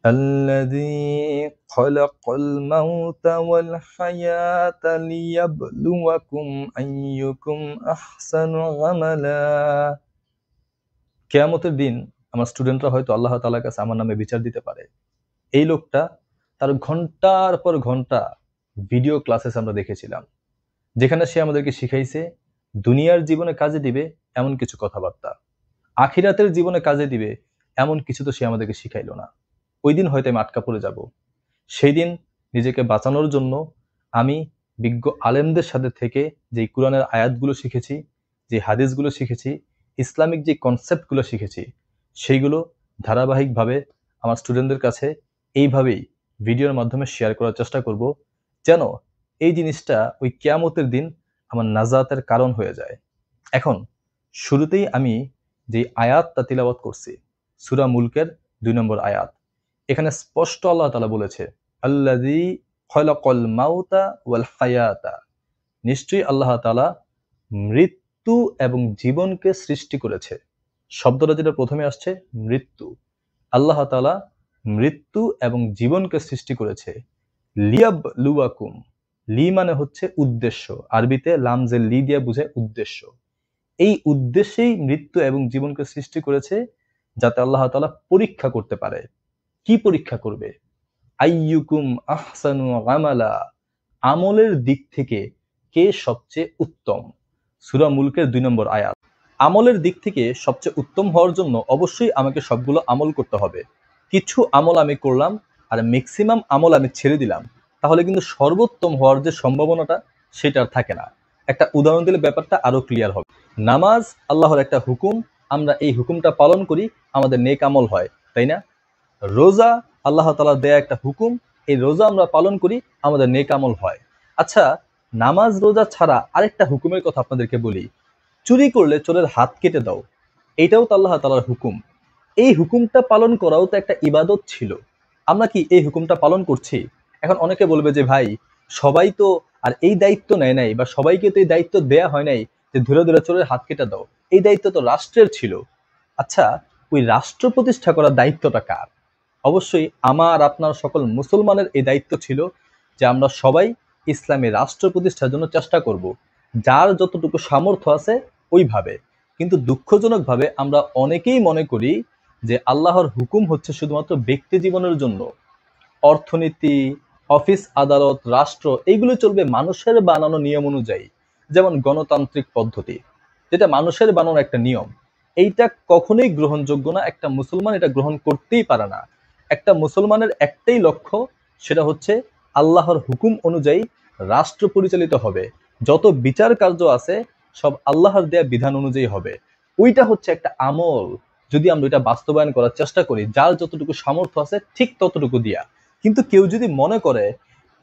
الذي خلق الموت والحياة ليبلوكم أيكم أحسن عملا। কিয়ামতের দিন আমার স্টুডেন্টরা হয়তো আল্লাহ তাআলার কাছে আমার নামে বিচার দিতে পারে। এই লোকটা তার ঘন্টার পর ঘন্টা ভিডিও ক্লাসেস আমরা দেখেছিলাম, যেখানে সে আমাদেরকে শিখাইছে দুনিয়ার জীবনে কাজে দিবে এমন কিছু কথাবার্তা, আখিরাতের জীবনে কাজে দিবে এমন কিছু তো সে আমাদেরকে শিখাইলো না। ওই দিন হয়তো আমি আটকা পড়ে যাব। সেই দিন নিজেকে বাঁচানোর জন্য আমি বিজ্ঞ আলেমদের সাথে থেকে যে কোরআনের আয়াতগুলো শিখেছি, যে হাদিসগুলো শিখেছি, ইসলামিক যে কনসেপ্টগুলো শিখেছি, সেইগুলো ধারাবাহিকভাবে আমার স্টুডেন্টদের কাছে এইভাবেই ভিডিওর মাধ্যমে শেয়ার করার চেষ্টা করব, যেন এই জিনিসটা ওই কিয়ামতের দিন আমার নাজাতের কারণ হয়ে যায়। এখন শুরুতেই আমি যে আয়াতটা তিলাওয়াত করছি, সূরা মুলকের 2 নম্বর আয়াত, এখানে স্পষ্ট আল্লাহ তাআলা বলেছে আল্লাযী খলাকাল মাউতা ওয়াল হায়াতা, নিশ্চয়ই আল্লাহ তাআলা মৃত্যু এবং জীবনকে সৃষ্টি করেছে। শব্দটা যেটা প্রথমে আসছে মৃত্যু, আল্লাহ তাআলা মৃত্যু এবং জীবনকে সৃষ্টি করেছে। লিয়াবলুয়াকুম, লি মানে হচ্ছে উদ্দেশ্য, আরবিতে লাম যে লি দিয়ে বোঝায় উদ্দেশ্য। এই উদ্দেশ্যেই মৃত্যু এবং জীবনকে সৃষ্টি করেছে, যাতে আল্লাহ তাআলা পরীক্ষা করতে পারে। কি পরীক্ষা করবে? আইয়ুকুম আহসানু আমালা, আমলের দিক থেকে কে সবচেয়ে উত্তম। সূরা মুলকের 2 নম্বর আয়াত। আমলের দিক থেকে সবচেয়ে উত্তম হওয়ার জন্য অবশ্যই আমাকে সবগুলো আমল করতে হবে। কিছু আমল আমি করলাম আর ম্যাক্সিমাম আমল আমি ছেড়ে দিলাম, তাহলে কিন্তু সর্বোত্তম হওয়ার যে সম্ভাবনাটা সেটা আর থাকে না। একটা উদাহরণ দিলে ব্যাপারটা আরো ক্লিয়ার হবে। নামাজ আল্লাহর একটা হুকুম, আমরা এই হুকুমটা পালন করি, আমাদের নেক আমল হয়, তাই না? রোজা আল্লাহ তাআলার দেয়া একটা হুকুম, এই রোজা আমরা পালন করি, আমাদের নেক আমল হয়। আচ্ছা, নামাজ রোজা ছাড়া আরেকটা হুকুমের কথা আপনাদেরকে বলি, চুরি করলে চোরের হাত কেটে দাও, এইটাও তো আল্লাহ তাআলার হুকুম। এই হুকুমটা পালন করাও তো একটা ইবাদত ছিল। আমরা কি এই হুকুমটা পালন করছি? এখন অনেকে বলবে যে ভাই, সবাই তো আর এই দায়িত্ব নেয় নাই, বা সবাইকে তো এই দায়িত্ব দেয়া হয় নাই যে ধরে ধরে চোরের হাত কেটে দাও, এই দায়িত্ব তো রাষ্ট্রের ছিল। আচ্ছা, ওই রাষ্ট্র প্রতিষ্ঠা করার দায়িত্বটা কার? অবশ্যই আমার আপনার সকল মুসলমানের এই দায়িত্ব ছিল যে আমরা সবাই ইসলামী রাষ্ট্র প্রতিষ্ঠার জন্য চেষ্টা করব, যার যতটুকু সামর্থ্য আছে ওইভাবে। কিন্তু দুঃখজনকভাবে আমরা অনেকেই মনে করি যে আল্লাহর হুকুম হচ্ছে শুধুমাত্র ব্যক্তি জীবনের জন্য। অর্থনীতি, অফিস আদালত, রাষ্ট্র এইগুলো চলবে মানুষের বানানো নিয়ম অনুযায়ী, যেমন গণতান্ত্রিক পদ্ধতি, যেটা মানুষের বানানো একটা নিয়ম। এইটা কখনোই গ্রহণযোগ্য না, একটা মুসলমান এটা গ্রহণ করতেই পারে না। একটা মুসলমানের একটাই লক্ষ্য, সেটা হচ্ছে আল্লাহর হুকুম অনুযায়ী রাষ্ট্র পরিচালিত হবে, যত বিচার কার্য আছে সব আল্লাহর দেয়া বিধান অনুযায়ী হবে। ওইটা হচ্ছে একটা আমল, যদি আমরা এটা বাস্তবায়ন করার চেষ্টা করি, যার যতটুকু সামর্থ্য আছে ঠিক ততটুকু দিয়া। কিন্তু কেউ যদি মনে করে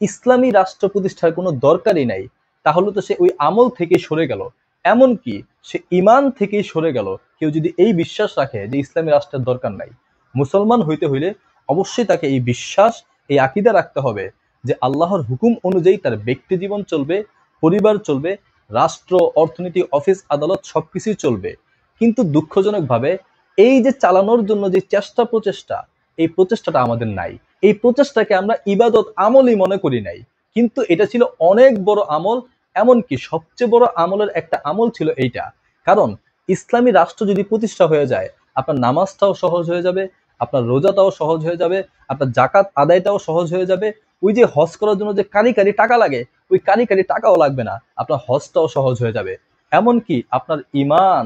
ইসলামী রাষ্ট্র প্রতিষ্ঠার কোনো দরকারই নাই, তাহলে তো সে ওই আমল থেকে সরে গেল, এমনকি সে ঈমান থেকেই সরে গেল। কেউ যদি এই বিশ্বাস রাখে যে ইসলামী রাষ্ট্রের দরকার নাই, মুসলমান হইতে হইলে অবশ্যই তাকে এই বিশ্বাস, এই আকীদা রাখতে হবে যে আল্লাহর হুকুম অনুযায়ী তার ব্যক্তি জীবন চলবে, পরিবার চলবে, রাষ্ট্র, অর্থনীতি, অফিস আদালত সবকিছুই চলবে। কিন্তু দুঃখজনকভাবে এই যে চালানোর জন্য যে প্রচেষ্টা, এই প্রচেষ্টাটা আমাদের নাই। এই প্রচেষ্টাকে আমরা ইবাদত আমলই মনে করি নাই, কিন্তু এটা ছিল অনেক বড় আমল। এমনকি সবচেয়ে বড় আমলের একটা আমল ছিল এইটা। কারণ ইসলামী রাষ্ট্র যদি প্রতিষ্ঠা হয়ে যায়, আপনার নামাজটাও সহজ হয়ে যাবে, আপনার রোজাটাও সহজ হয়ে যাবে, আপনার জাকাত আদায়টাও সহজ হয়ে যাবে। ওই যে হজ করার জন্য যে কারি কারি টাকা লাগে, ওই কারি কারি টাকাও লাগবে না, আপনার হজটাও সহজ হয়ে যাবে। এমনকি আপনার ঈমান,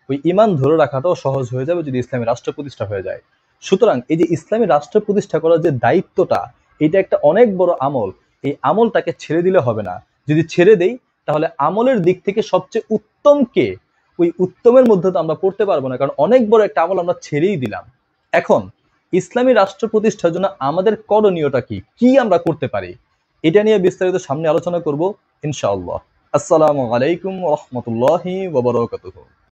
ওই ঈমান ধরে রাখাটাও সহজ হয়ে যাবে যদি ইসলামী রাষ্ট্র প্রতিষ্ঠা হয়ে যায়। সুতরাং এই যে ইসলামী রাষ্ট্র প্রতিষ্ঠা করার যে দায়িত্বটা, এটা একটা অনেক বড় আমল। এই আমলটাকে ছেড়ে দিলে হবে না। যদি ছেড়ে দেই, তাহলে আমলের দিক থেকে সবচেয়ে উত্তম কে, ওই উত্তমের মধ্যে তো আমরা পড়তে পারবো না, কারণ অনেক বড় একটা আমল আমরা ছেড়েই দিলাম। এখন ইসলামী রাষ্ট্র প্রতিষ্ঠার জন্য আমাদের করণীয়টা কি, কি আমরা করতে পারি, এটা নিয়ে বিস্তারিত সামনে আলোচনা করব ইনশাআল্লাহ। আসসালামু আলাইকুম ওয়া রাহমাতুল্লাহি ওয়া বারাকাতুহু।